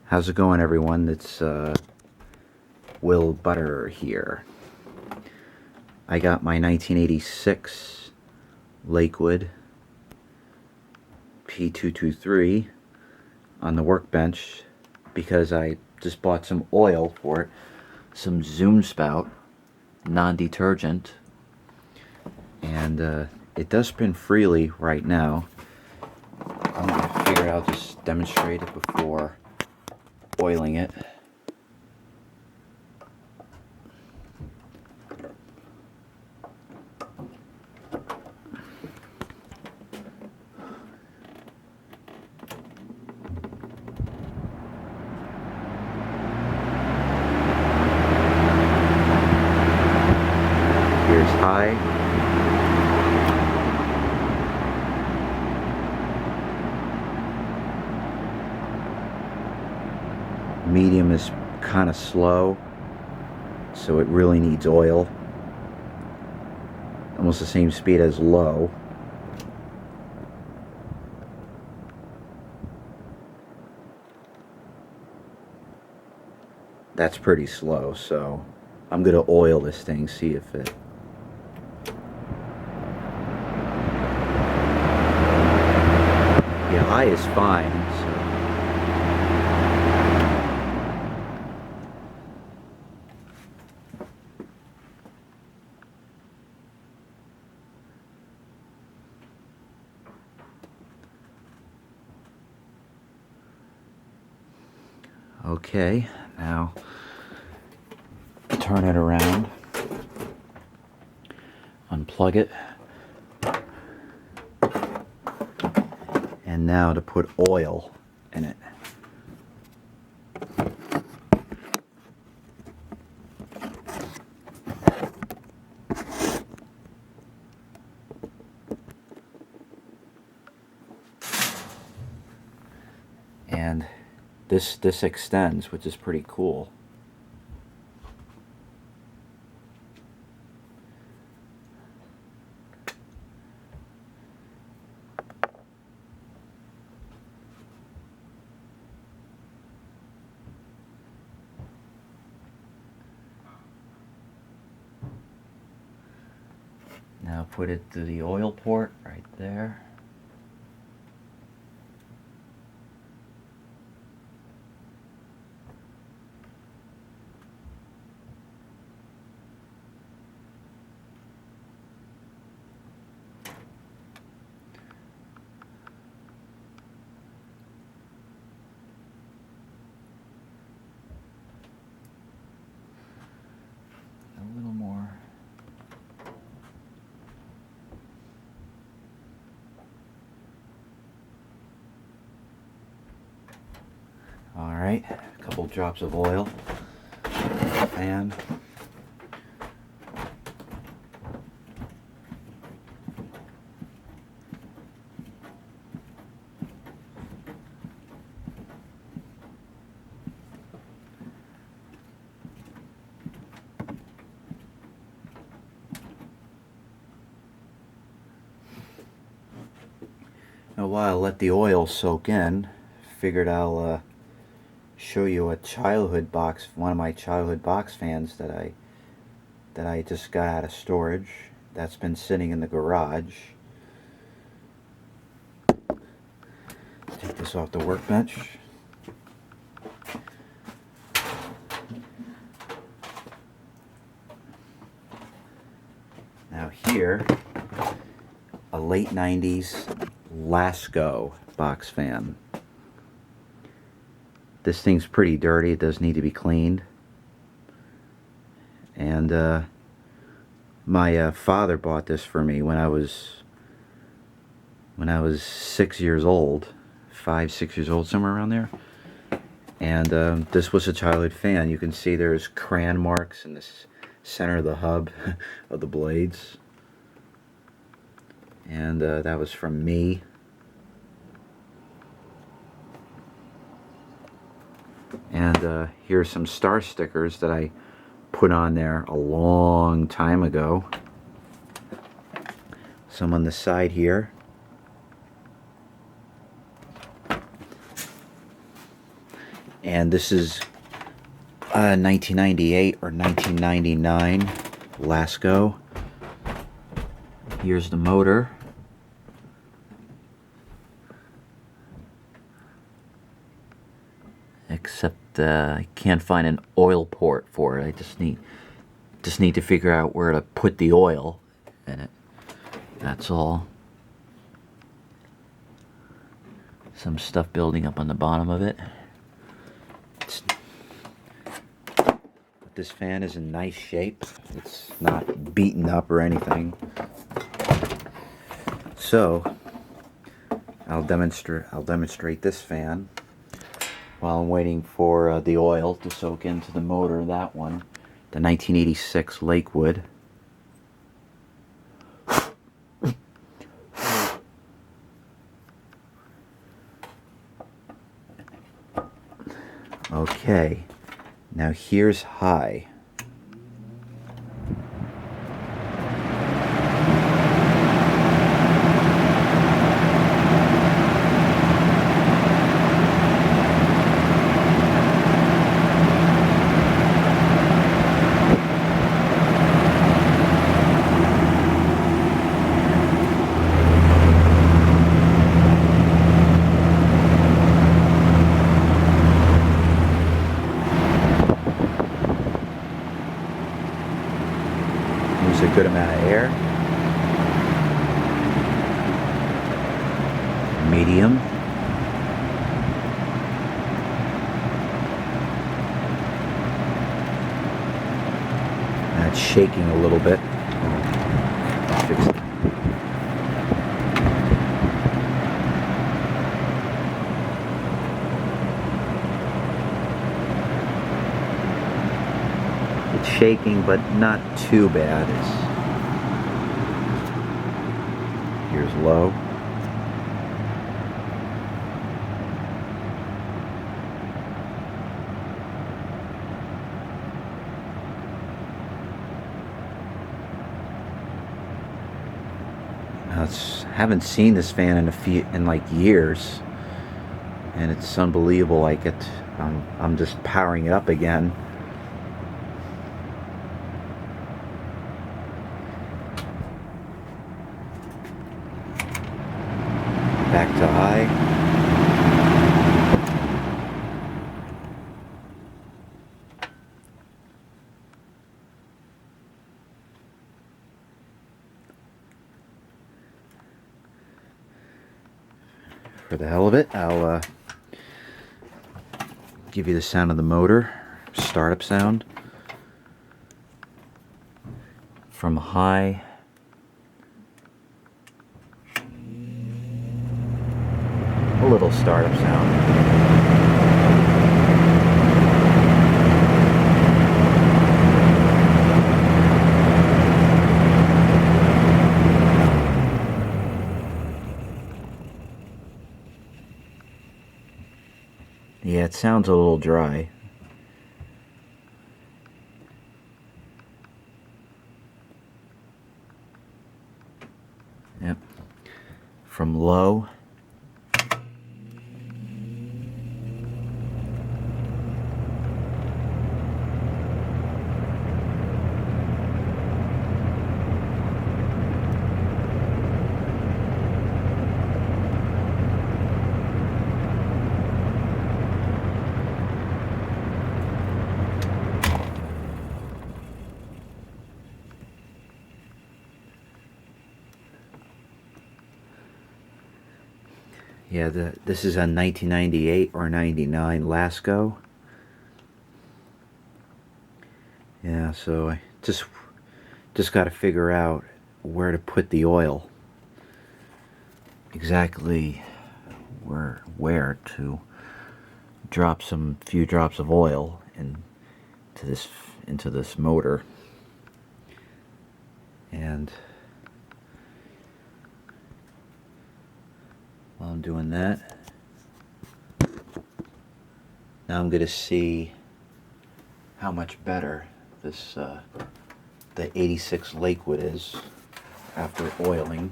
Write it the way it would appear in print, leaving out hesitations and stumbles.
How's it going, everyone? It's Will Butter here. I got my 1986 Lakewood P223 on the workbench because I just bought some oil for it, some Zoom Spout non-detergent, and it does spin freely right now. I'm going to figure I'll just demonstrate it before oiling it. Here's high. Medium is kind of slow, so it really needs oil. Almost the same speed as low. That's pretty slow, so I'm gonna oil this thing, see if it... Yeah, high is fine, so... Okay, now turn it around, unplug it, and now to put oil in it. And this extends, which is pretty cool. Now put it to the oil port right there. A little more. All right, a couple drops of oil, and while I let the oil soak in, figured I'll show you a childhood box, one of my childhood box fans that I just got out of storage. That's been sitting in the garage. Take this off the workbench. Now here, a late 90s Lasko box fan. This thing's pretty dirty, it does need to be cleaned. And my father bought this for me when I was 6 years old, 5, 6 years old, somewhere around there. And this was a childhood fan. You can see there's crayon marks in the center of the hub of the blades. And that was from me. And here's some star stickers that I put on there a long time ago. Some on the side here. And this is 1998 or 1999 Lasko. Here's the motor. Except I can't find an oil port for it. I just need to figure out where to put the oil in it. That's all. Some stuff building up on the bottom of it. But this fan is in nice shape. It's not beaten up or anything. So I'll demonstrate this fan while I'm waiting for the oil to soak into the motor. That one, the 1986 Lakewood. Okay, now here's high. A good amount of air. Medium. That's shaking a little bit. I'll fix it. It's shaking, but not too bad. Here's low. Now haven't seen this fan in like years, and it's unbelievable. I'm just powering it up again. Back to high. For the hell of it, I'll give you the sound of the motor, startup sound. From high. A little startup sound. Yeah, it sounds a little dry. Yep. From low. Yeah, this is a 1998 or 99 Lasko. Yeah, so I just got to figure out where to put the oil. Exactly where to drop some few drops of oil into this motor. And while I'm doing that, now I'm going to see how much better this the 86 Lakewood is after oiling.